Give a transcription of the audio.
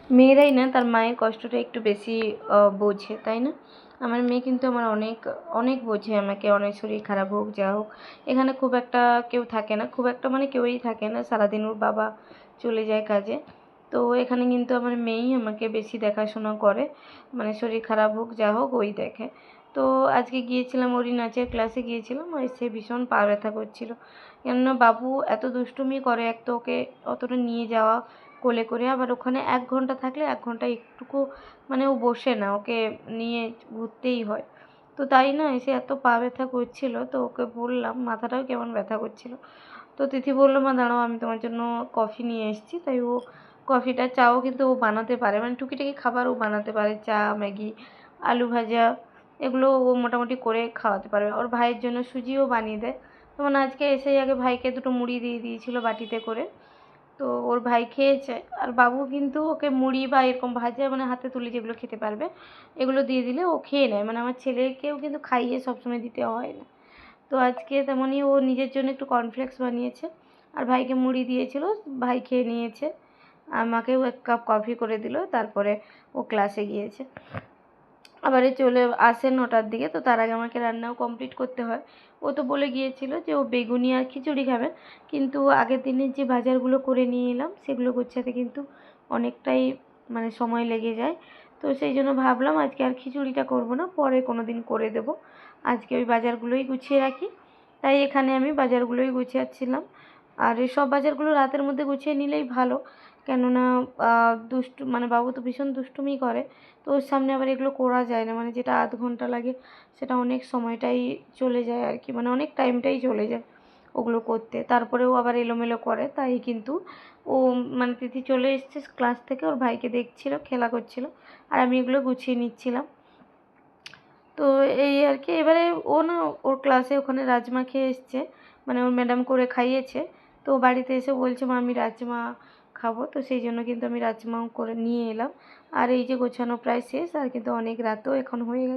মেয়েরাই না তার মায়ের কষ্টটা একটু বেশি বোঝে, তাই না? আমার মেয়ে কিন্তু আমার অনেক অনেক বোঝে আমাকে, অনেক শরীর খারাপ হোক যা হোক। এখানে খুব একটা কেউ থাকে না, খুব একটা মানে কেউই থাকে না, সারাদিন ওর বাবা চলে যায় কাজে। তো এখানে কিন্তু আমার মেয়েই আমাকে বেশি দেখাশোনা করে, মানে শরীর খারাপ হোক যা হোক ওই দেখে। তো আজকে গিয়েছিলাম ওরই নাচের ক্লাসে গিয়েছিলাম, আর সে ভীষণ পা ব্যথা করছিল। কেননা বাবু এত দুষ্টুমি করে, এক তো ওকে অতটা নিয়ে যাওয়া কোলে করে, আবার ওখানে 1 ঘন্টা থাকলে 1 ঘন্টা একটুকু মানে ও বসে না, ওকে নিয়ে ঘুরতেই হয়। তো তাই না এসে এত পা ব্যথা করছিল, তো ওকে বললাম, মাথাটাও কেমন ব্যথা করছিল। তো তিথি বললো, মা দাঁড়াও আমি তোমার জন্য কফি নিয়ে এসেছি। তাই ও কফিটা, চাও কিন্তু ও বানাতে পারে, মানে টুকিটাকি খাবার ও বানাতে পারে, চা, ম্যাগি, আলু ভাজা, এগুলো ও মোটামুটি করে খাওয়াতে পারবে। ওর ভাইয়ের জন্য সুজিও বানিয়ে দেয়। যেমন আজকে এসেই আগে ভাইকে দুটো মুড়ি দিয়ে দিয়েছিল বাটিতে করে, তো ওর ভাই খেয়েছে। আর বাবু কিন্তু ওকে মুড়ি বা এরকম ভাজা, মানে হাতে তুলে যেগুলো খেতে পারবে এগুলো দিয়ে দিলে ও খেয়ে নেয়, মানে আমার ছেলেকেও কিন্তু খাইয়ে সবসময় দিতে হয় না। তো আজকে তেমনই ও নিজের জন্য একটু কর্নফ্লেক্স বানিয়েছে আর ভাইকে মুড়ি দিয়েছিল, ভাই খেয়ে নিয়েছে, আমাকেও 1 কাপ কফি করে দিল, তারপরে ও ক্লাসে গিয়েছে। আবার এ চলে আসে 9টার দিকে, তো তার আগে আমাকে রান্নাও কমপ্লিট করতে হয়। ও তো বলে গিয়েছিল যে ও বেগুনি আর খিচুড়ি খাবে, কিন্তু আগের দিনের যে বাজারগুলো করে নিয়ে এলাম সেগুলো গোছাতে কিন্তু অনেকটাই মানে সময় লেগে যায়। তো সেই জন্য ভাবলাম আজকে আর খিচুড়িটা করব না, পরে কোনো দিন করে দেবো। আজকে ওই বাজারগুলোই গুছিয়ে রাখি। তাই এখানে আমি বাজারগুলোই গুছিয়েছিলাম। আর এই সব বাজারগুলো রাতের মধ্যে গুছিয়ে নিলেই ভালো, কেননা দুষ্টু মানে বাবু তো ভীষণ দুষ্টুমি করে। তো ওর সামনে আবার এগুলো করা যায় না, মানে যেটা আধ ঘন্টা লাগে সেটা অনেক সময়টাই চলে যায় আর কি, মানে অনেক টাইমটাই চলে যায় ওগুলো করতে। তারপরেও আবার এলোমেলো করে, তাই কিন্তু ও মানে তিথি চলে এসছে ক্লাস থেকে, ওর ভাইকে দেখছিল, খেলা করছিল, আর আমি এগুলো গুছিয়ে নিচ্ছিলাম। তো এই আর কি। এবারে ও না ওর ক্লাসে ওখানে রাজমা খেয়ে এসছে, মানে ওর ম্যাডাম করে খাইয়েছে। তো বাড়িতে এসে বলছে, মা আমি রাজমা খাবো। তো সেই জন্য কিন্তু আমি রাজমাও করে নিয়ে এলাম। আর এই যে গোছানো প্রায় শেষ, আর কিন্তু অনেক রাতও এখন হয়ে গেছে।